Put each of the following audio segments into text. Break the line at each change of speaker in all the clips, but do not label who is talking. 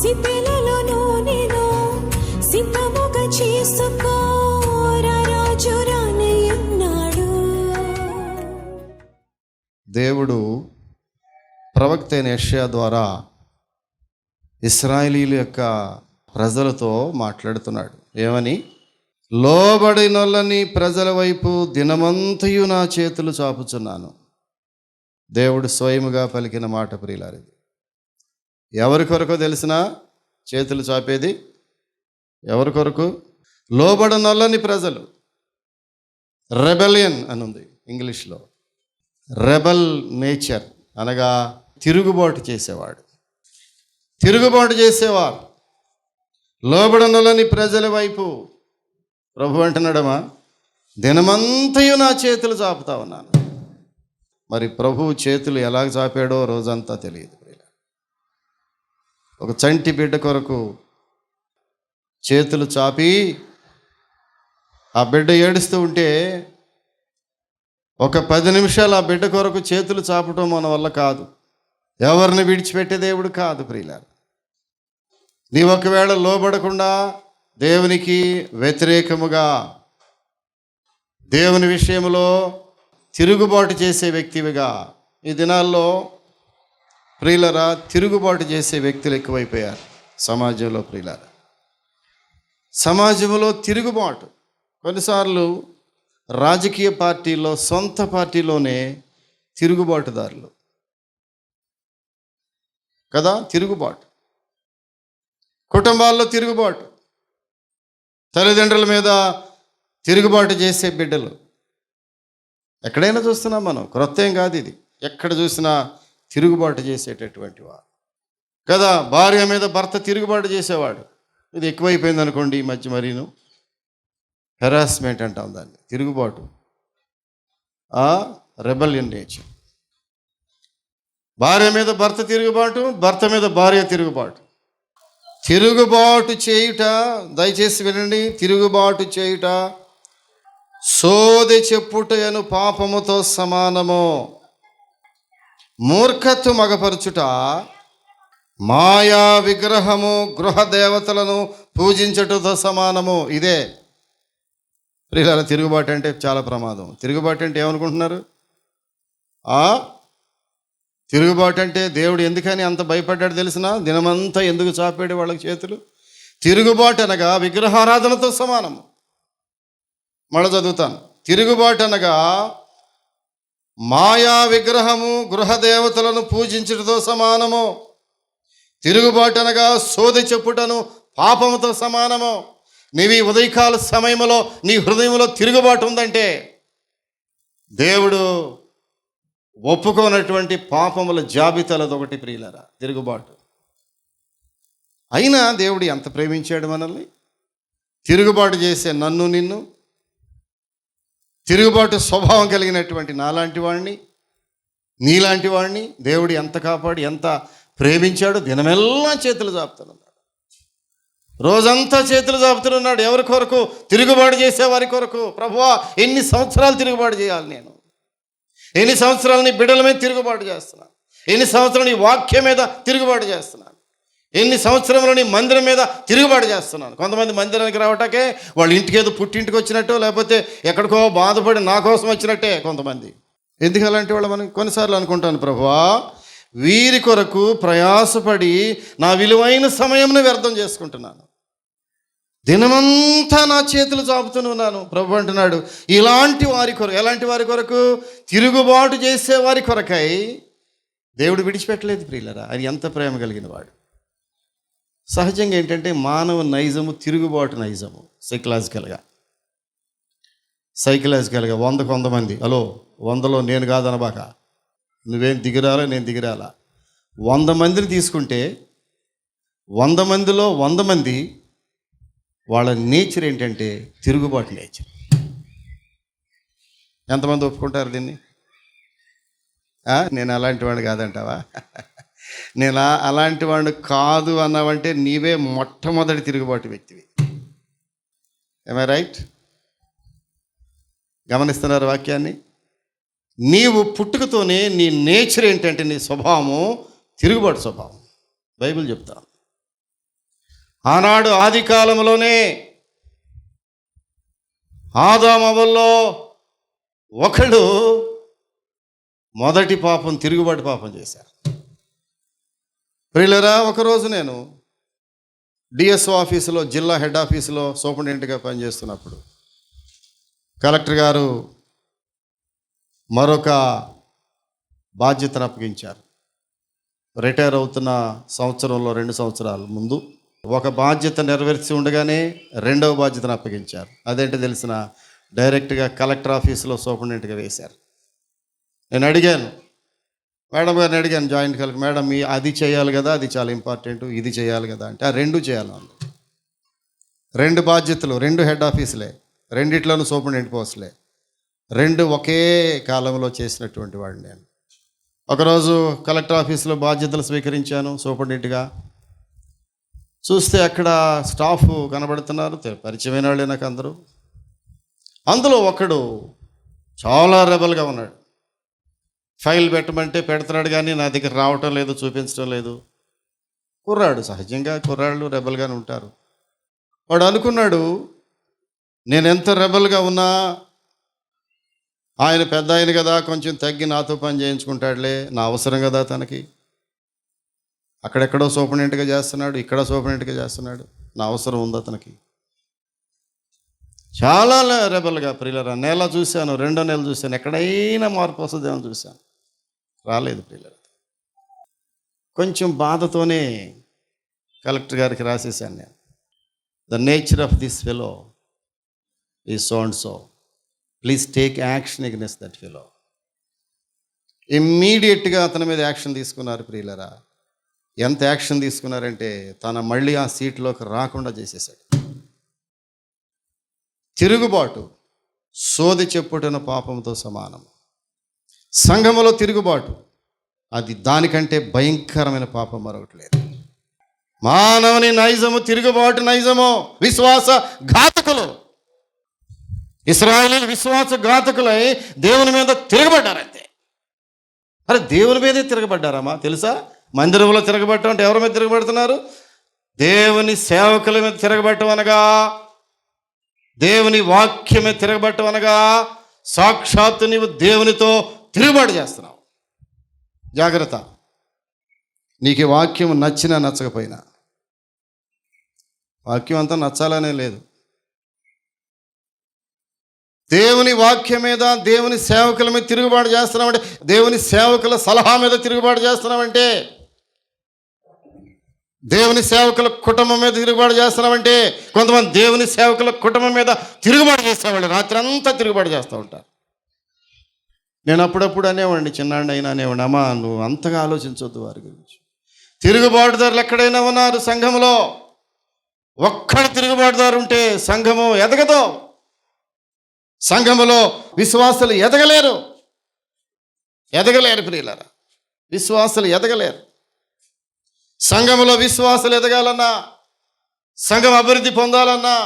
సితెలలో నేను సిద్ధముగా చేసుకో రాజు రానయ్యున్నాడు.
దేవుడు ప్రవక్త అయిన యెషయా ద్వారా ఇశ్రాయేలీయుల యొక్క ప్రజలతో మాట్లాడుతున్నాడు. ఏమని? లోబడినొల్లని ప్రజల వైపు దినమంతయు నా చేతులు చాపుచున్నాను. దేవుడు స్వయముగా పలికిన మాట ప్రియులారిది. ఎవరి కొరకు తెలిసినా చేతులు చాపేది ఎవరి కొరకు? లోబడినొల్లని ప్రజలు. రెబెలియన్ అని ఉంది ఇంగ్లీష్లో. రెబల్ నేచర్ అనగా తిరుగుబాటు చేసేవాడు, తిరుగుబాటు చేసేవారు. లోబడనులని ప్రజల వైపు ప్రభు అంటున్నాడమ్మా, దినమంతయు నా చేతులు చాపుతా ఉన్నాను. మరి ప్రభువు చేతులు ఎలా చాపాడో రోజంతా తెలియదు. ఒక చంటి బిడ్డ కొరకు చేతులు చాపి ఆ బిడ్డ ఏడుస్తూ ఉంటే ఒక 10 నిమిషాలు ఆ బిడ్డ కొరకు చేతులు చాపటం మన వల్ల కాదు. ఎవరిని విడిచిపెట్టే దేవుడు కాదు ప్రియులారా. నీ ఒకవేళ లోబడకుండా దేవునికి వ్యతిరేకముగా దేవుని విషయంలో తిరుగుబాటు చేసే వ్యక్తివిగా, ఈ దినాల్లో ప్రియులరా తిరుగుబాటు చేసే వ్యక్తులు ఎక్కువైపోయారు సమాజంలో. ప్రియులరా, సమాజంలో తిరుగుబాటు. కొన్నిసార్లు రాజకీయ పార్టీల్లో, సొంత పార్టీలోనే తిరుగుబాటుదారులు కదా. తిరుగుబాటు, కుటుంబాల్లో తిరుగుబాటు, తల్లిదండ్రుల మీద తిరుగుబాటు చేసే బిడ్డలు ఎక్కడైనా చూస్తున్నాం మనం. క్రొత్త ఏం కాదు ఇది. ఎక్కడ చూసినా తిరుగుబాటు చేసేటటువంటి వాడు కదా. భార్య మీద భర్త తిరుగుబాటు చేసేవాడు. ఇది ఎక్కువైపోయింది అనుకోండి ఈ మధ్య. మరీను హెరాస్మెంట్ అంటాం దాన్ని, తిరుగుబాటు. Rebellion nature. భార్య మీద భర్త తిరుగుబాటు, భర్త మీద భార్య తిరుగుబాటు. తిరుగుబాటు చేయుట, దయచేసి వినండి, తిరుగుబాటు చేయుట సోదె చెప్పుటయను పాపముతో సమానము. మూర్ఖత్వం మగపరచుట మాయా విగ్రహము గృహ దేవతలను పూజించటతో సమానము. ఇదే ప్రియులారా, తిరుగుబాటు అంటే చాలా ప్రమాదం. తిరుగుబాటు అంటే ఏమనుకుంటున్నారు? తిరుగుబాటు అంటే దేవుడు ఎందుకని అంత భయపడ్డాడు తెలిసినా? దినమంతా ఎందుకు చాపాడు వాళ్ళకి చేతులు? తిరుగుబాటు అనగా విగ్రహారాధనతో సమానము. మళ్ళీ చదువుతాను. తిరుగుబాటు అనగా మాయా విగ్రహము గృహదేవతలను పూజించటతో సమానము. తిరుగుబాటు అనగా సోది చెప్పుటను పాపముతో సమానము. నీవి ఉదయకాల సమయంలో నీ హృదయంలో తిరుగుబాటు ఉందంటే దేవుడు ఒప్పుకోనటువంటి పాపముల జాబితాలది ఒకటి ప్రియులారా, తిరుగుబాటు. అయినా దేవుడు ఎంత ప్రేమించాడు మనల్ని. తిరుగుబాటు చేసే నన్ను, నిన్ను, తిరుగుబాటు స్వభావం కలిగినటువంటి నాలాంటి వాడిని, నీలాంటి వాడిని దేవుడు ఎంత కాపాడి ఎంత ప్రేమించాడు. దినమెల్లా చేతులు చాపుతున్నాడు, రోజంతా చేతులు చాపుతున్నాడు. ఎవరి కొరకు? తిరుగుబాటు చేసే వారి కొరకు. ప్రభువా, ఎన్ని సంవత్సరాలు తిరుగుబాటు చేయాలి నేను? ఎన్ని సంవత్సరాలు నీ బిడ్డల మీద తిరుగుబాటు చేస్తున్నాను? ఎన్ని సంవత్సరాలు నీ వాక్యం మీద తిరుగుబాటు చేస్తున్నాను? ఎన్ని సంవత్సరంలో నీ మందిరం మీద తిరుగుబాటు చేస్తున్నాను? కొంతమంది మందిరానికి రావటాకే వాళ్ళ ఇంటికి ఏదో పుట్టింటికి వచ్చినట్టు, లేకపోతే ఎక్కడికో బాధపడి నా కోసం వచ్చినట్టే కొంతమంది. ఎందుకు అలాంటి వాళ్ళు మనం కొన్నిసార్లు అనుకుంటాను, ప్రభువా వీరి కొరకు ప్రయాసపడి నా విలువైన సమయంను వ్యర్థం చేసుకుంటున్నాను. దినమంతా నా చేతులు చాపుతున్నాను. ప్రభు అంటున్నాడు, ఇలాంటి వారి కొరకు. ఎలాంటి వారి కొరకు? తిరుగుబాటు చేసే వారి కొరకై దేవుడు విడిచిపెట్టలేదు ప్రియులరా. అది ఎంత ప్రేమ కలిగిన వాడు. సహజంగా ఏంటంటే మానవ నైజము తిరుగుబాటు నైజము. సైకలాజికల్గా 100 మంది, హలో 100లో నేను కాదనబాక, నువ్వేం దిగిరాలా నేను దిగిరాలా. 100 మందిని తీసుకుంటే 100 మందిలో 100 మంది వాళ్ళ నేచర్ ఏంటంటే తిరుగుబాటు నేచర్. ఎంతమంది ఒప్పుకుంటారు దీన్ని? నేను అలాంటి వాడిని కాదంటావా? నేను అలాంటి వాడిని కాదు అన్నావంటే నీవే మొట్టమొదటి తిరుగుబాటు వ్యక్తివి. ఏమై రైట్? గమనిస్తున్నారు వాక్యాన్ని? నీవు పుట్టుకతోనే నీ నేచర్ ఏంటంటే నీ స్వభావము తిరుగుబాటు స్వభావం. బైబిల్ చెప్తా. ఆనాడు ఆది కాలంలోనే ఆదామవ్వల్లో ఒకడు మొదటి పాపం, తిరుగుబాటు పాపం చేశారు. ప్రియులరా, ఒకరోజు నేను డిఎస్ఓ ఆఫీసులో, జిల్లా హెడ్ ఆఫీసులో సూపరింటెండెంట్గా పనిచేస్తున్నప్పుడు కలెక్టర్ గారు మరొక బాధ్యతను అప్పగించారు. రిటైర్ అవుతున్న సంవత్సరంలో 2 సంవత్సరాల ముందు ఒక బాధ్యత నెరవేర్చి ఉండగానే రెండవ బాధ్యతను అప్పగించారు. అదేంటి తెలిసిన, డైరెక్ట్గా కలెక్టర్ ఆఫీసులో సూపరింటెండెంట్గా వేశారు. నేను అడిగాను, మేడం గారిని అడిగాను, జాయింట్ కలెక్టర్ మేడం, మీ అది చేయాలి కదా, అది చాలా ఇంపార్టెంట్, ఇది చేయాలి కదా అంటే, ఆ 2 చేయాలి. 2 బాధ్యతలు, 2 హెడ్ ఆఫీసులే, రెండిట్లోనూ సూపరింటెండెంట్ పోస్టులే, 2 ఒకే కాలంలో చేసినటువంటి వాడిని నేను. ఒకరోజు కలెక్టర్ ఆఫీసులో బాధ్యతలు స్వీకరించాను సూపరింటెండెంట్గా. చూస్తే అక్కడ స్టాఫ్ కనబడుతున్నారు, పరిచయమైన వాళ్ళే నాకు అందరూ. అందులో ఒకడు చాలా రెబల్గా ఉన్నాడు. ఫైల్ పెట్టమంటే పెడుతున్నాడు, కానీ నా దగ్గర రావటం లేదు, చూపించడం లేదు. కుర్రాడు, సహజంగా కుర్రాళ్ళు రెబల్గానే ఉంటారు. వాడు అనుకున్నాడు, నేను ఎంత రెబల్గా ఉన్నా ఆయన పెద్ద ఆయన కదా, కొంచెం తగ్గి నాతో పని చేయించుకుంటాడులే, నా అవసరం కదా తనకి. అక్కడెక్కడో సూపరింటెండెంట్గా చేస్తున్నాడు, ఇక్కడ సూపరింటెండెంట్గా చేస్తున్నాడు, నా అవసరం ఉంది అతనికి. చాలా రెబల్గా. ప్రియులరా, నెల చూశాను, 2వ నెల చూశాను, ఎక్కడైనా మార్పు వస్తుందేమో చూశాను, రాలేదు ప్రియులరా. కొంచెం బాధతోనే కలెక్టర్ గారికి రాసేసాను నేను, the nature of this fellow is so and so, please take action against that fellow. ఇమ్మీడియట్గా అతని మీద యాక్షన్ తీసుకున్నారు ప్రియులరా. ఎంత యాక్షన్ తీసుకున్నారంటే, తన మళ్ళీ ఆ సీట్లోకి రాకుండా చేసేసాడు. తిరుగుబాటు సోది చెప్పుటన పాపంతో సమానం. సంఘములో తిరుగుబాటు, అది దానికంటే భయంకరమైన పాపం మరొకటి లేదు. మానవుని నైజము, తిరుగుబాటు నైజము. విశ్వాస ఘాతకులు, ఇశ్రాయేలీయులు విశ్వాస ఘాతకులై దేవుని మీద తిరగబడ్డారంతే. అరే, దేవుని మీదే తిరగబడ్డారమ్మా. తెలుసా, మందిరంలో తిరగబడటం అంటే ఎవరి మీద తిరగబడుతున్నారు? దేవుని సేవకుల మీద తిరగబడటం అనగా, దేవుని వాక్యం మీద తిరగబడటం అనగా, సాక్షాత్తు నీవు దేవునితో తిరుగుబాటు చేస్తున్నావు. జాగ్రత్త. నీకు ఈ వాక్యం నచ్చినా నచ్చకపోయినా, వాక్యం అంతా నచ్చాలనే లేదు. దేవుని వాక్యం మీద, దేవుని సేవకుల మీద తిరుగుబాటు చేస్తున్నామంటే, దేవుని సేవకుల సలహా మీద తిరుగుబాటు చేస్తున్నామంటే, దేవుని సేవకుల కుటుంబం మీద తిరుగుబాటు చేస్తున్నామంటే, కొంతమంది దేవుని సేవకుల కుటుంబం మీద తిరుగుబాటు చేస్తామండి, రాత్రి అంతా తిరుగుబాటు చేస్తూ ఉంటారు. నేను అప్పుడప్పుడు అనేవాడిని, చిన్నాడిని అయినా అనేవాడిని, అమ్మా నువ్వు అంతగా ఆలోచించవద్దు వారి గురించి. తిరుగుబాటుదారులు ఎక్కడైనా ఉన్నారు సంఘంలో. ఒక్కడు తిరుగుబాటుదారు ఉంటే సంఘము ఎదగదు. సంఘములో విశ్వాసులు ఎదగలేరు ప్రియులారా. విశ్వాసులు ఎదగలేరు. సంఘములో విశ్వాసులు ఎదగాలన్నా, సంఘం అభివృద్ధి పొందాలన్నా,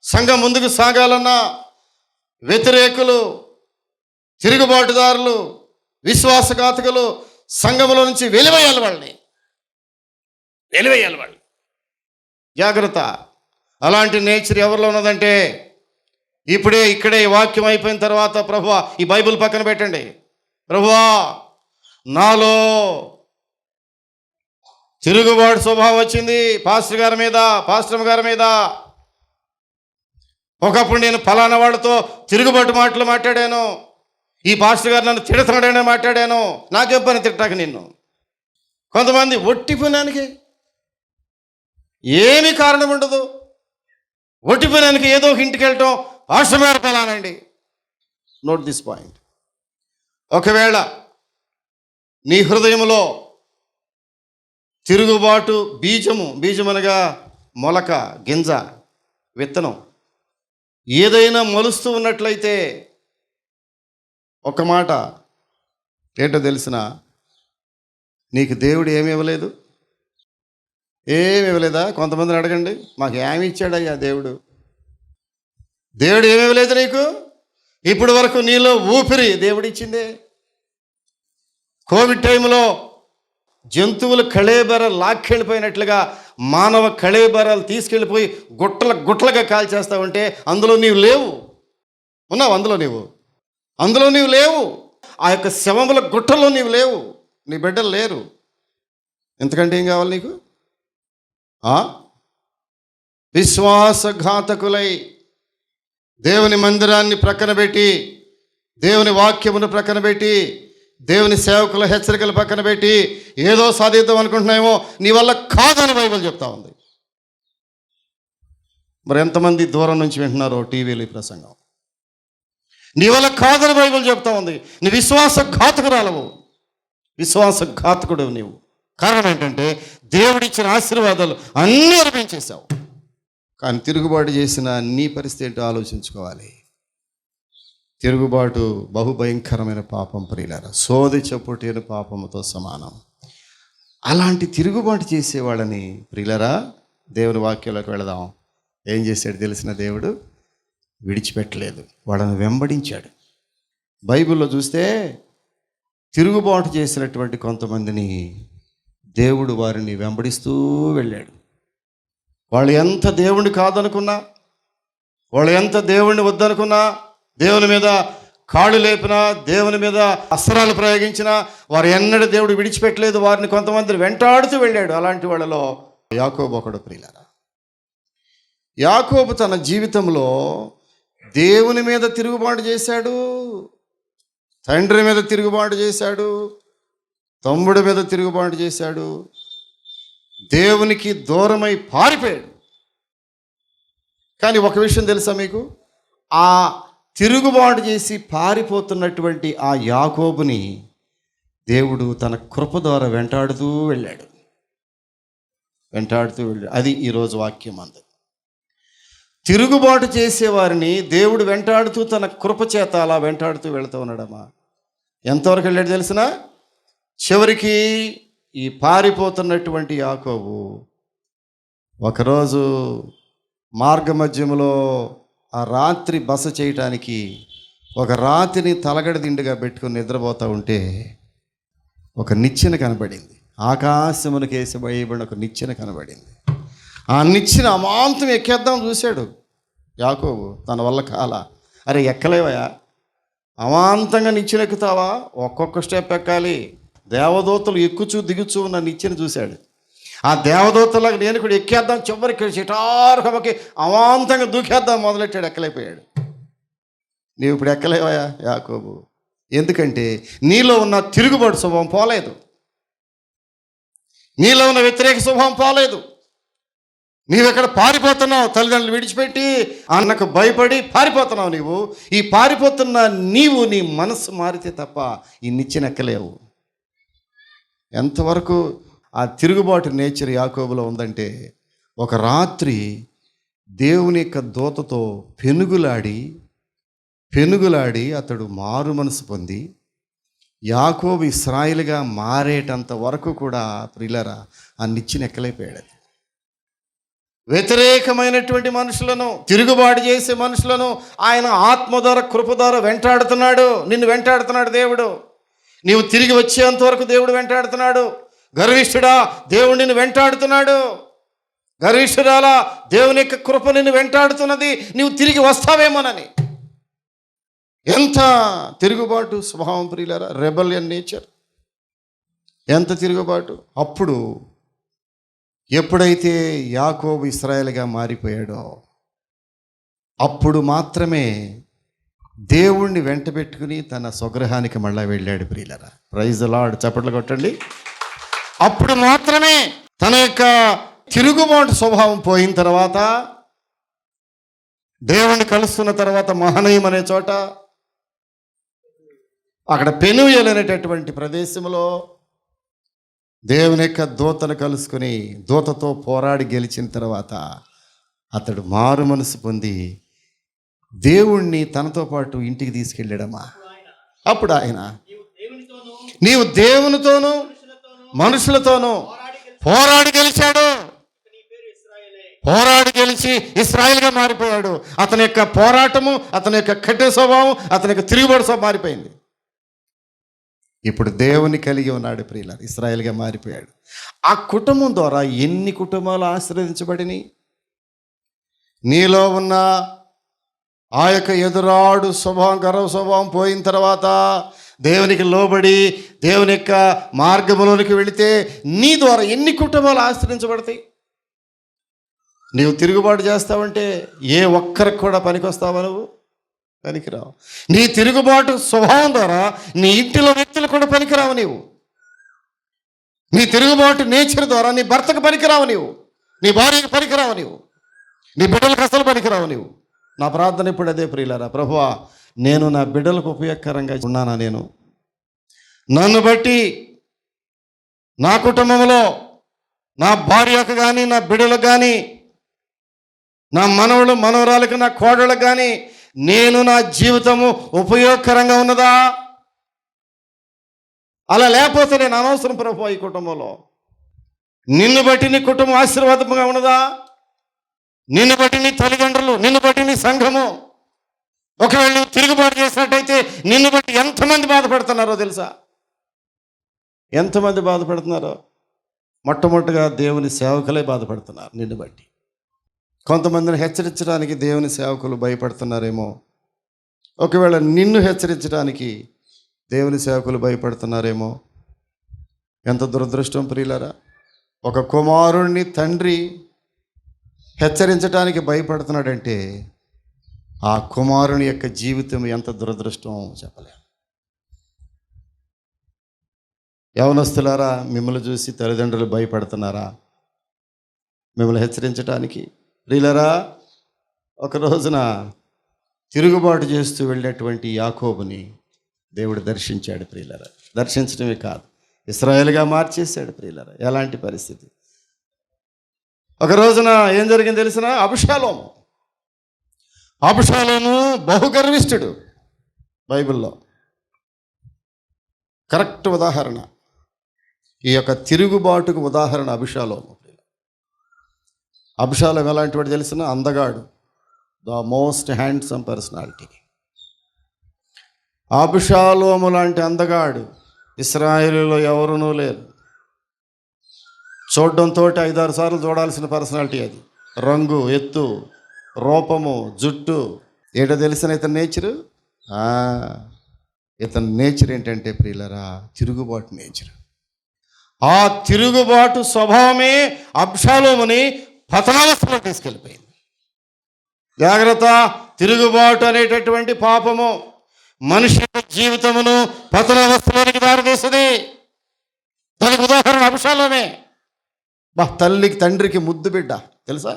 సంఘం ముందుకు సాగాలన్నా, వ్యతిరేకులు, తిరుగుబాటుదారులు, విశ్వాసఘాతకులు సంఘములో నుంచి వెలివేయాలి వాళ్ళని. జాగ్రత్త. అలాంటి నేచర్ ఎవరిలో ఉన్నదంటే, ఇక్కడే ఈ వాక్యం అయిపోయిన తర్వాత, ప్రభువా ఈ బైబిల్ పక్కన పెట్టండి, ప్రభువా నాలో తిరుగుబాటు స్వభావం వచ్చింది పాస్టర్ గారి మీద. ఒకప్పుడు నేను ఫలానా వాళ్ళతో తిరుగుబాటు మాటలు మాట్లాడాను, ఈ పాస్టర్ గారు నన్ను తిడుతున్నాడని మాట్లాడాను, నాకేం పని తిట్టాక నిన్ను. కొంతమంది ఒట్టిపోయినానికి ఏమీ కారణం ఉండదు, ఒట్టిపోయినానికి ఏదో ఒక ఇంటికి వెళ్ళటం, పాస్టర్ గారు ఫలానండి. Note this point. ఒకవేళ నీ హృదయంలో తిరుగుబాటు బీజమనగా మొలక, గింజ, విత్తనం ఏదైనా మొలుస్తూ ఉన్నట్లయితే, ఒక మాట ఏంటో తెలిసిన, నీకు దేవుడు ఏమి ఇవ్వలేదు. ఏమి ఇవ్వలేదా? కొంతమందిని అడగండి, మాకు ఏమి ఇచ్చాడయ్యా దేవుడు? దేవుడు ఏమి ఇవ్వలేదు నీకు. ఇప్పుడు వరకు నీలో ఊపిరి దేవుడు ఇచ్చిందే. కోవిడ్ టైంలో జంతువుల కళేబరాలు లాక్కెళ్ళిపోయినట్లుగా మానవ కళేబరాలు తీసుకెళ్ళిపోయి గుట్టలుగా కాల్చేస్తా ఉంటే అందులో నీవు లేవు. ఉన్నావు అందులో నీవు లేవు. ఆ యొక్క శవముల గుట్టలో నీవు లేవు. నీ బిడ్డలు లేరు. ఎంతకంటే ఏం కావాలి నీకు? విశ్వాసఘాతకులై దేవుని మందిరాన్ని ప్రక్కన పెట్టి, దేవుని వాక్యమును ప్రక్కన పెట్టి, దేవుని సేవకుల హెచ్చరికలు పక్కన పెట్టి ఏదో సాధిద్దాం అనుకుంటున్నామో నీ వల్ల కాదని బైబిల్ చెప్తా ఉంది. మరి ఎంతమంది దూరం నుంచి వింటున్నారో టీవీలో ఈ ప్రసంగం? నీ వల్ల కాదని బైబిల్ చెప్తా ఉంది. నీ విశ్వాసఘాతకురాలవు, విశ్వాసఘాతకుడు నీవు. కారణం ఏంటంటే దేవుడిచ్చిన ఆశీర్వాదాలు అన్నీ అర్పించేశావు. కానీ తిరుగుబాటు చేసిన నీ పరిస్థితి ఏంటో ఆలోచించుకోవాలి. తిరుగుబాటు బహుభయంకరమైన పాపం ప్రియులారా, సోది చెప్పుటేను పాపముతో సమానం. అలాంటి తిరుగుబాటు చేసేవాళ్ళని ప్రియులారా, దేవుని వాక్యంలోకి వెళదాం. ఏం చేశాడు తెలిసిన? దేవుడు విడిచిపెట్టలేదు, వాళ్ళని వెంబడించాడు. బైబిల్లో చూస్తే తిరుగుబాటు చేసినటువంటి కొంతమందిని దేవుడు వారిని వెంబడిస్తూ వెళ్ళాడు. వాళ్ళు ఎంత దేవుణ్ణి కాదనుకున్నా, వాళ్ళు ఎంత దేవుణ్ణి వద్దనుకున్నా, దేవుని మీద కాళ్ళు లేపినా, దేవుని మీద అస్త్రాలు ప్రయోగించినా వారు ఎన్నడూ దేవుడు విడిచిపెట్టలేదు. వారిని కొంతమందిని వెంటాడుతూ వెళ్ళాడు. అలాంటి వాళ్ళలో యాకోబు ఒకడు ప్రియులారా. యాకోబు తన జీవితంలో దేవుని మీద తిరుగుబాటు చేశాడు, తండ్రి మీద తిరుగుబాటు చేశాడు, తమ్ముడి మీద తిరుగుబాటు చేశాడు, దేవునికి దూరమై పారిపోయాడు. కానీ ఒక విషయం తెలుసా మీకు? ఆ తిరుగుబాటు చేసి పారిపోతున్నటువంటి ఆ యాకోబుని దేవుడు తన కృప ద్వారా వెంటాడుతూ వెళ్ళాడు. అది ఈరోజు వాక్యం అంది. తిరుగుబాటు చేసేవారిని దేవుడు వెంటాడుతూ తన కృప చేత అలా వెంటాడుతూ వెళుతూ ఉన్నాడమ్మా. ఎంతవరకు వెళ్ళాడు తెలిసిన? చివరికి ఈ పారిపోతున్నటువంటి యాకోబు ఒకరోజు మార్గమధ్యములో ఆ రాత్రి బస చేయటానికి ఒక రాతిని తలగడ దిండుగా పెట్టుకుని నిద్రపోతూ ఉంటే ఒక నిచ్చెన కనబడింది. ఆకాశమునకు వేసబడిన ఒక నిచ్చెన కనబడింది. ఆ నిచ్చెన అమాంతం ఎక్కేద్దాం చూశాడు యాకోబు. తన వల్ల కాల. అరే ఎక్కలేవయా, అమాంతంగా నిచ్చెన ఎక్కుతావా? ఒక్కొక్క స్టెప్ ఎక్కాలి. దేవదూతలు ఎక్కుచూ దిగుచూ ఉన్న నిచ్చెన చూశాడు. ఆ దేవదూతలాగా నేను కూడా ఎక్కేద్దాం, చివరికి చిటారుకమకి అమాంతంగా దూకేద్దాం మొదలెట్టాడు. ఎక్కలేకపోయాడు. నీవు ఇప్పుడు ఎక్కలేవయా యాకోబు? ఎందుకంటే నీలో ఉన్న తిరుగుబాటు స్వభావం పోలేదు, నీలో ఉన్న వ్యతిరేక స్వభావం పోలేదు. నీవెక్కడ పారిపోతున్నావు? తల్లిదండ్రులు విడిచిపెట్టి, అన్నకు భయపడి పారిపోతున్నావు. ఈ పారిపోతున్న నీవు నీ మనస్సు మారితే తప్ప ఈ నిచ్చెన ఎక్కలేవు. ఎంతవరకు ఆ తిరుగుబాటు నేచర్ యాకోబులో ఉందంటే, ఒక రాత్రి దేవుని యొక్క దూతతో పెనుగులాడి అతడు మారు మనసు పొంది యాకోబు ఇశ్రాయేలుగా మారేటంత వరకు కూడా ప్రియులారా ఆ నిచ్చెన ఎక్కలేకపోయాడు. వ్యతిరేకమైనటువంటి మనుషులను, తిరుగుబాటు చేసే మనుషులను ఆయన ఆత్మ ద్వారా, కృప ద్వారా వెంటాడుతున్నాడు. నిన్ను వెంటాడుతున్నాడు దేవుడు. నీవు తిరిగి వచ్చేంత వరకు దేవుడు వెంటాడుతున్నాడు. గర్విష్ఠుడా, దేవుడు నిన్ను వెంటాడుతున్నాడు. గర్విష్ఠురాలా, దేవుని యొక్క కృప నిన్ను వెంటాడుతున్నది. నీవు తిరిగి వస్తావేమోనని. ఎంత తిరుగుబాటు స్వభావం ప్రియులారా, రెబెలియన్ నేచర్, ఎంత తిరుగుబాటు. అప్పుడు ఎప్పుడైతే యాకోబు ఇశ్రాయేలుగా మారిపోయాడో అప్పుడు మాత్రమే దేవుణ్ణి వెంట పెట్టుకుని తన స్వగృహానికి మళ్ళా వెళ్ళాడు ప్రియులారా. ప్రైజ్ ది లార్డ్, చప్పట్లు కొట్టండి. అప్పుడు మాత్రమే తన యొక్క తిరుగుబాటు స్వభావం పోయిన తర్వాత, దేవుణ్ణి కలుస్తున్న తర్వాత మహనీయం అనే చోట, అక్కడ పెనూయేలు అనేటటువంటి ప్రదేశంలో దేవుని యొక్క దూతను కలుసుకుని దూతతో పోరాడి గెలిచిన తర్వాత అతడు మారు మనసు పొంది దేవుణ్ణి తనతో పాటు ఇంటికి తీసుకెళ్ళాడమ్మా. అప్పుడు ఆయన, నీవు దేవునితోనూ మనుషులతోనూ పోరాడి గెలిచాడు. పోరాడి గెలిచి ఇశ్రాయేలుగా మారిపోయాడు. అతని యొక్క పోరాటము, అతని యొక్క కఠిన స్వభావం, అతని యొక్క తిరుగుబాటు స్వభావం మారిపోయింది. ఇప్పుడు దేవుని కలిగి ఉన్నాడు ప్రియులారా, ఇశ్రాయేలుగా మారిపోయాడు. ఆ కుటుంబం ద్వారా ఎన్ని కుటుంబాలు ఆశీర్వదించబడినాయి. నీలో ఉన్న ఆ యొక్క ఎదురాడు స్వభావం, గర్వ స్వభావం పోయిన తర్వాత దేవునికి లోబడి దేవుని యొక్క మార్గంలోనికి వెళితే నీ ద్వారా ఎన్ని కుటుంబాలు ఆశ్రయించబడతాయి. నీవు తిరుగుబాటు చేస్తావంటే ఏ ఒక్కరికి కూడా పనికొస్తావా? నువ్వు పనికిరావు. నీ తిరుగుబాటు స్వభావం ద్వారా నీ ఇంటిలో వ్యక్తులు కూడా పనికిరావు. నీ తిరుగుబాటు నేచర్ ద్వారా నీ భర్తకు పనికిరావు, నీ భార్యకు పనికిరావు, నీ బిడ్డలకు అసలు పనికిరావు. నా ప్రార్థన ఇప్పుడు అదే ప్రియులారా, ప్రభువా నేను నా బిడ్డలకు ఉపయోగకరంగా ఉన్నానా? నేను నన్ను బట్టి నా కుటుంబంలో నా భార్యకు కానీ, నా బిడ్డలకు కానీ, నా మనవడు మనవరాలకు, నా కోడళ్ళకు కానీ నేను నా జీవితము ఉపయోగకరంగా ఉన్నదా? అలా లేకపోతే నేను అనవసరం ప్రభు. ఈ కుటుంబంలో నిన్ను బట్టి నీ కుటుంబం ఆశీర్వాదంగా ఉన్నదా? నిన్ను బట్టి నీ తల్లిదండ్రులు, నిన్ను బట్టి నీ సంఘము, ఒకవేళ నువ్వు తిరుగుబాటు చేసినట్టయితే నిన్ను బట్టి ఎంతమంది బాధపడుతున్నారో తెలుసా? ఎంతమంది బాధపడుతున్నారో? మొట్టమొదటిగా దేవుని సేవకులే బాధపడుతున్నారు నిన్ను బట్టి. కొంతమందిని హెచ్చరించడానికి దేవుని సేవకులు భయపడుతున్నారేమో. ఒకవేళ నిన్ను హెచ్చరించడానికి దేవుని సేవకులు భయపడుతున్నారేమో. ఎంత దురదృష్టం ప్రియులారా. ఒక కుమారుణ్ణి తండ్రి హెచ్చరించడానికి భయపడుతున్నాడంటే ఆ కుమారుని యొక్క జీవితం ఎంత దురదృష్టం చెప్పలేం. యవనస్తులారా, మిమ్మల్ని చూసి తల్లిదండ్రులు భయపడుతున్నారా మిమ్మల్ని హెచ్చరించడానికి? ప్రియులారా, ఒక రోజున తిరుగుబాటు చేస్తూ వెళ్ళినటువంటి యాకోబుని దేవుడు దర్శించాడు ప్రియులారా. దర్శించడమే కాదు, ఇశ్రాయేలుగా మార్చేశాడు ప్రియులారా. ఎలాంటి పరిస్థితి? ఒక రోజున ఏం జరిగింది తెలిసిన? అబుషాలోము బహుగర్విష్ఠుడు. బైబిల్లో కరెక్ట్ ఉదాహరణ, ఈ యొక్క తిరుగుబాటుకు ఉదాహరణ అబుషాలోము. అబుషాలోం ఎలాంటి వాడు తెలిసిన? అందగాడు, ద మోస్ట్ హ్యాండ్సమ్ పర్సనాలిటీ. అబుషాలోము లాంటి అందగాడు ఇశ్రాయేలులో ఎవరునూ లేరు. చూడడంతో 5-6 సార్లు చూడాల్సిన పర్సనాలిటీ అది. రంగు, ఎత్తు, రూపము, జుట్టు. ఏంటో తెలిసిన ఇతని నేచరు? ఇతని నేచర్ ఏంటంటే ప్రియులరా, తిరుగుబాటు నేచర్. ఆ తిరుగుబాటు స్వభావమే అబ్షాలోముని పతనావస్థలో తీసుకెళ్ళిపోయింది. జాగ్రత్త, తిరుగుబాటు అనేటటువంటి పాపము మనిషి జీవితమును పతనావస్థలోనికి దారితీస్తుంది. దానికి ఉదాహరణ అబ్షాలోమే. తల్లికి తండ్రికి ముద్దు బిడ్డ తెలుసా?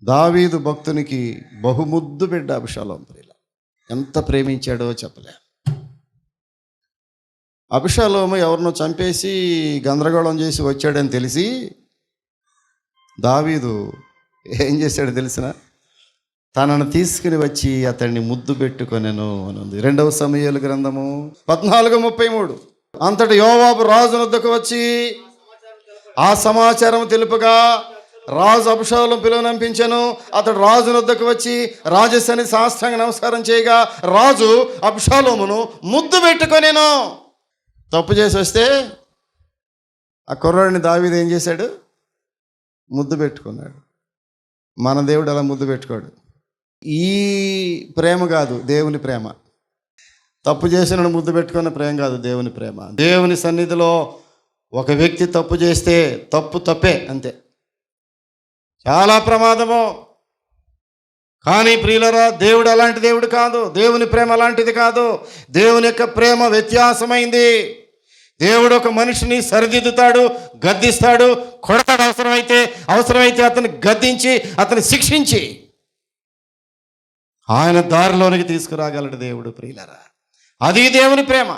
దావీదు భక్తునికి బహుముద్దు బిడ్డ అబుషాలోము. ఎంత ప్రేమించాడో చెప్పలే. అబుషాలోము ఎవరినో చంపేసి గందరగోళం చేసి వచ్చాడని తెలిసి దావీదు ఏం చేశాడో తెలిసిన? తనను తీసుకుని వచ్చి అతన్ని ముద్దు పెట్టుకొనెను అని ఉంది 2వ సమూయేలు గ్రంథము 14:33. అంతటి యోవాబు రాజు వద్దకు వచ్చి ఆ సమాచారం తెలుపగా రాజు అబుషాలోము పిలువనంపించెను. అతడు రాజు వద్దకు వచ్చి రాజసని సాష్టాంగ నమస్కారం చేయగా రాజు అబుషాలోమును ముద్దు పెట్టుకొనెను. తప్పు చేసి వస్తే ఆ కుర్రాడిని దావీదు ఏం చేశాడు? ముద్దు పెట్టుకున్నాడు. మన దేవుడు అలా ముద్దు పెట్టుకోడు. ఈ ప్రేమ కాదు దేవుని ప్రేమ. తప్పు చేసిన ముద్దు పెట్టుకున్న ప్రేమ కాదు దేవుని ప్రేమ. దేవుని సన్నిధిలో ఒక వ్యక్తి తప్పు చేస్తే తప్పే, అంతే. చాలా ప్రమాదము. కానీ ప్రియులరా, దేవుడు అలాంటి దేవుడు కాదు. దేవుని ప్రేమ అలాంటిది కాదు. దేవుని యొక్క ప్రేమ వ్యత్యాసమైంది. దేవుడు ఒక మనిషిని సరిదిద్దుతాడు, గద్దిస్తాడు, కొడతాడు. అవసరమైతే అతన్ని గద్దించి అతన్ని శిక్షించి ఆయన దారిలోనికి తీసుకురాగలడు దేవుడు. ప్రియులరా, అది దేవుని ప్రేమ.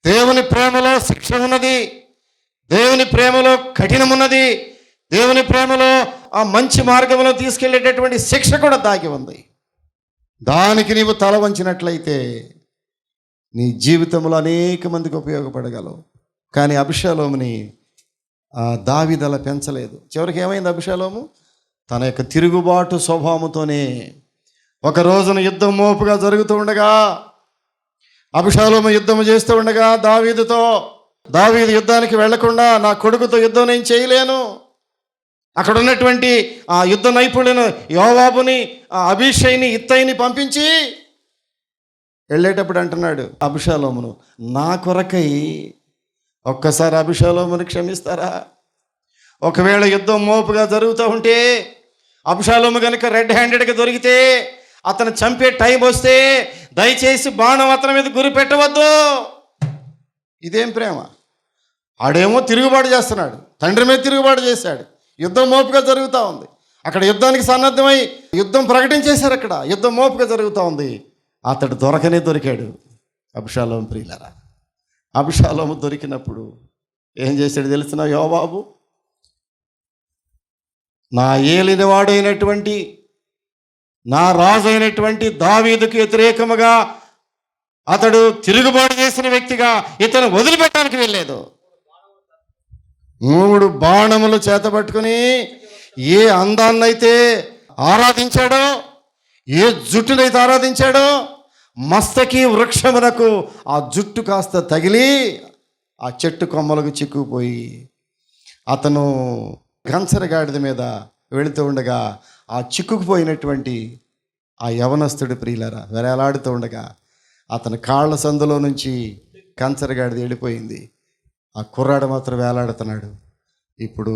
దేవుని ప్రేమలో శిక్ష ఉన్నది, దేవుని ప్రేమలో కఠినమున్నది, దేవుని ప్రేమలో ఆ మంచి మార్గంలో తీసుకెళ్ళేటటువంటి శిక్ష కూడా దాగి ఉంది. దానికి నీవు తల వంచినట్లయితే నీ జీవితంలో అనేక మందికి ఉపయోగపడగలవు. కానీ అబుషాలోముని దావీదు అలా పెంచలేదు. చివరికి ఏమైంది? అబుషాలోము తన యొక్క తిరుగుబాటు స్వభావంతోనే ఒక రోజున యుద్ధం మోపుగా జరుగుతూ ఉండగా అబషాలోము యుద్ధము చేస్తూ ఉండగా దావీదు యుద్ధానికి వెళ్లకుండా నా కొడుకుతో యుద్ధం నేను చేయలేను, అక్కడ ఉన్నటువంటి ఆ యుద్ధ నైపుణ్యులను యోవాబుని, అబీషైని, ఇత్తయిని పంపించి వెళ్ళేటప్పుడు అంటున్నాడు అబషాలోమును, నా కొరకై ఒక్కసారి అబషాలోమును క్షమిస్తారా? ఒకవేళ యుద్ధం మోపుగా జరుగుతూ ఉంటే అబషాలోము కనుక రెడ్ హ్యాండెడ్గా దొరికితే, అతను చంపే టైం వస్తే దయచేసి బాణం అతని మీద గురి పెట్టవద్దు. ఇదేం ప్రేమ? ఆడేమో తిరుగుబాటు చేస్తున్నాడు, తండ్రి మీద తిరుగుబాటు చేశాడు, యుద్ధం మోపుగా జరుగుతూ ఉంది, అక్కడ యుద్ధానికి సన్నద్ధమై యుద్ధం ప్రకటించేశారు, అక్కడ యుద్ధం మోపుగా జరుగుతూ ఉంది. అతడు దొరికాడు అబషాలోము. ప్రియులారా, అబషాలోము దొరికినప్పుడు ఏం చేశాడు తెలిసిన యోవాబు? నా ఏలినవాడైనటువంటి, నా రాజు అయినటువంటి దావీదుకు వ్యతిరేకముగా అతడు తిరుగుబాటు చేసిన వ్యక్తిగా ఇతను వదిలిపెట్టడానికి వెళ్ళలేదు. 3 బాణములు చేతబట్టుకుని ఏ అందాన్నైతే ఆరాధించాడో, ఏ జుట్టునైతే ఆరాధించాడో, మస్తకి వృక్షమునకు ఆ జుట్టు కాస్త తగిలి ఆ చెట్టు కొమ్మలకు చిక్కుపోయి అతను కంచరగాడిద మీద వెళుతూ ఉండగా ఆ చిక్కుకుపోయినటువంటి ఆ యవనస్తుడి, ప్రియులారా, వేలాడుతూ ఉండగా అతని కాళ్ళ సందులో నుంచి కంచరగాడిద వెళ్ళిపోయింది. ఆ కుర్రాడు మాత్రం వేలాడుతున్నాడు. ఇప్పుడు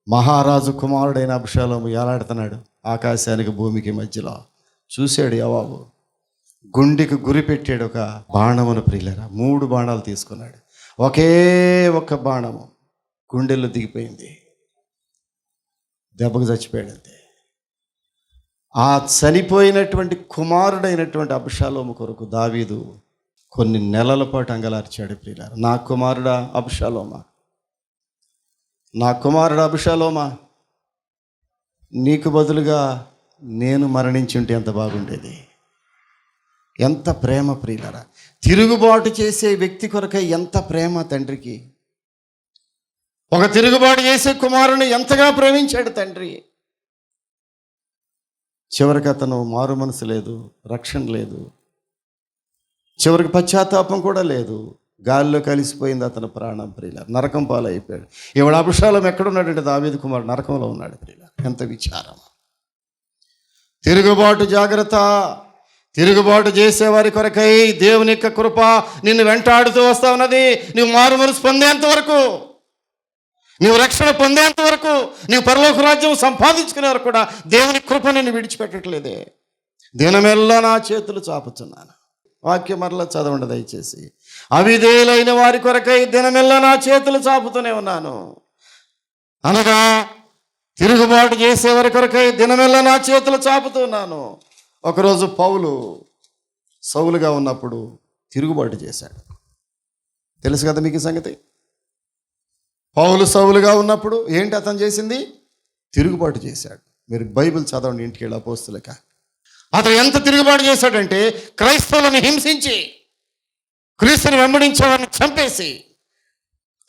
మహారాజు కుమారుడైన అబషాలోము వేలాడుతున్నాడు ఆకాశానికి భూమికి మధ్యలో. చూశాడు యోవాబు, గుండెకి గురి పెట్టాడు ఒక బాణమును. ప్రియులారా, 3 బాణాలు తీసుకున్నాడు. ఒకే ఒక్క బాణము గుండెల్లో దిగిపోయింది, దెబ్బకు చచ్చిపోయాడు అంతే. ఆ చనిపోయినటువంటి కుమారుడైనటువంటి అబషాలోము కొరకు దావీదు కొన్ని నెలల పాటు అంగలార్చాడు. ప్రియులారా, నా కుమారుడా అబషాలోమా, నా కుమారుడు అబషాలోమా, నీకు బదులుగా నేను మరణించుంటే ఎంత బాగుండేది. ఎంత ప్రేమ ప్రియులారా! తిరుగుబాటు చేసే వ్యక్తి కొరకై ఎంత ప్రేమ తండ్రికి. ఒక తిరుగుబాటు చేసే కుమారుని ఎంతగా ప్రేమించాడు తండ్రి. చివరికి అతను మారు మనసు లేదు, రక్షణ లేదు, చివరికి పశ్చాత్తాపం కూడా లేదు. గాలిలో కలిసిపోయింది అతని ప్రాణం. ప్రియులారా, నరకం పాలైపోయాడు. ఇవాళ అబషాలోము ఎక్కడున్నాడంటే దావీదు కుమారుడు నరకంలో ఉన్నాడు. ప్రియులారా, ఎంత విచారం! తిరుగుబాటు జాగ్రత్త. తిరుగుబాటు చేసేవారి కొరకై దేవుని యొక్క కృప నిన్ను వెంటాడుతూ వస్తా ఉన్నది. నువ్వు మారు మనసు పొందేంత వరకు, నువ్వు రక్షణ పొందేంత వరకు, నువ్వు పరలోక రాజ్యం సంపాదించుకునే వరకు కూడా దేవుని కృప నిన్ను విడిచిపెట్టట్లేదే. దినమెల్లా నా చేతులు చాపుతున్నాను. వాక్యం మరలా చదవండి దయచేసి. అవిధేయులైన వారి కొరకై దినమెల్లా నా చేతులు చాపుతూనే ఉన్నాను. అనగా తిరుగుబాటు చేసేవారి కొరకై దినమెల్లా నా చేతులు చాపుతున్నాను. ఒకరోజు పౌలు సౌలుగా ఉన్నప్పుడు తిరుగుబాటు చేశాడు. తెలుసు కదా మీకు ఈ సంగతి. పౌలు సౌలుగా ఉన్నప్పుడు ఏంటి అతను చేసింది? తిరుగుబాటు చేశాడు. మీరు బైబిల్ చదవండి ఇంటికి వెళ్ళి అపోస్తులక. అతను ఎంత తిరుగుబాటు చేశాడంటే క్రైస్తవులను హింసించి, క్రీస్తుని వెంబడించే వారిని చంపేసి,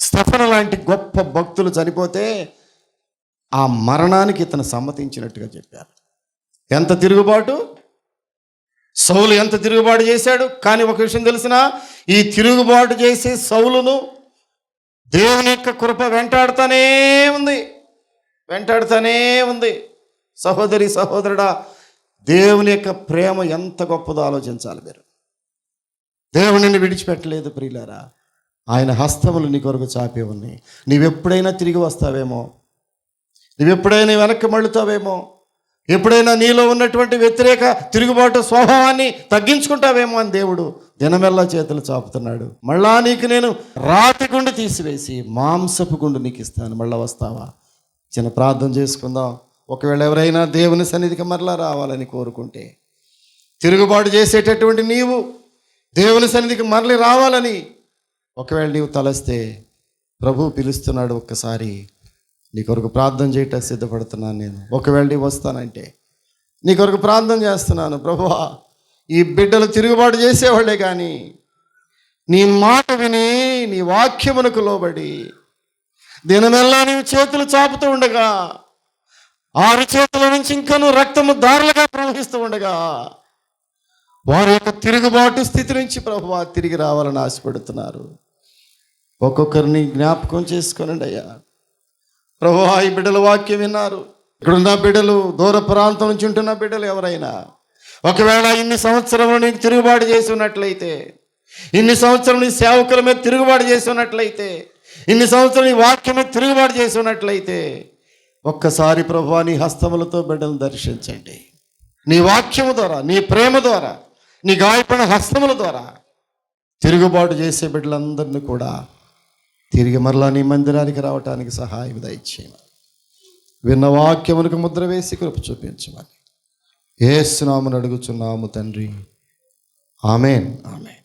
స్తెఫను లాంటి గొప్ప భక్తులు చనిపోతే ఆ మరణానికి ఇతను సమ్మతించినట్టుగా చెప్పారు. ఎంత తిరుగుబాటు! సౌలు ఎంత తిరుగుబాటు చేశాడు. కానీ ఒక విషయం తెలిసిన, ఈ తిరుగుబాటు చేసే సౌలును దేవుని యొక్క కృప వెంటాడుతూనే ఉంది. సహోదరి సహోదరుడా, దేవుని యొక్క ప్రేమ ఎంత గొప్పదో ఆలోచించాలి మీరు. దేవునిని విడిచిపెట్టలేదు ప్రియులారా. ఆయన హస్తములు నీ కొరకు చాపి ఉన్నాయి. నీవెప్పుడైనా తిరిగి వస్తావేమో, నువ్వెప్పుడైనా వెనక్కి మళ్ళుతావేమో, ఎప్పుడైనా నీలో ఉన్నటువంటి వ్యతిరేక తిరుగుబాటు స్వభావాన్ని తగ్గించుకుంటావేమో అని దేవుడు దినమెల్లా చేతులు చాపుతున్నాడు. మళ్ళా నీకు నేను రాతి గుండు తీసివేసి మాంసపు గుండు నీకు ఇస్తాను, మళ్ళా వస్తావా? చిన్న ప్రార్థన చేసుకుందాం. ఒకవేళ ఎవరైనా దేవుని సన్నిధికి మరలా రావాలని కోరుకుంటే, తిరుగుబాటు చేసేటటువంటి నీవు దేవుని సన్నిధికి మరలి రావాలని ఒకవేళ నీవు తలస్తే, ప్రభు పిలుస్తున్నాడు. ఒక్కసారి నీ కొరకు ప్రార్థన చేయటానికి సిద్ధపడుతున్నాను నేను. ఒకవేళ నీవు వస్తానంటే నీ కొరకు ప్రార్థన చేస్తున్నాను. ప్రభువా, ఈ బిడ్డలు తిరుగుబాటు చేసేవాళ్ళే కానీ నీ మాట విని నీ వాక్యమునకు లోబడి దినమెల్లా నీవు చేతులు చాపుతూ ఉండగా, 6 చేతుల నుంచి ఇంకను రక్తము దారులుగా ప్రవహిస్తూ ఉండగా, వారి యొక్క తిరుగుబాటు స్థితి నుంచి ప్రభువా తిరిగి రావాలని ఆశపడుతున్నారు. ఒక్కొక్కరిని జ్ఞాపకం చేసుకోనండి అయ్యా. ప్రభువా ఈ బిడ్డల వాక్యం విన్నారు. ఇక్కడున్న బిడ్డలు, దూర ప్రాంతం నుంచి ఉంటున్న బిడ్డలు ఎవరైనా ఒకవేళ ఇన్ని సంవత్సరంలో నీకు తిరుగుబాటు చేసి ఉన్నట్లయితే, ఇన్ని సంవత్సరం నీ సేవకుల మీద తిరుగుబాటు చేసి ఉన్నట్లయితే, ఇన్ని సంవత్సరం నీ వాక్యం మీద తిరుగుబాటు చేసి ఉన్నట్లయితే, ఒక్కసారి ప్రభువా నీ హస్తములతో బిడ్డలను దర్శించండి. నీ వాక్యము ద్వారా, నీ ప్రేమ ద్వారా, నీ గాయపడిన హస్తముల ద్వారా తిరుగుబాటు చేసే బిడ్డలందరినీ కూడా తిరిగి మరలా నీ మందిరానికి రావటానికి సహాయం దయచేయమని, విన్న వాక్యమునకు ముద్ర వేసి కృప చూపించమని యేసు నామమున అడుగుచున్నాము తండ్రి. ఆమేన్. ఆమేన్.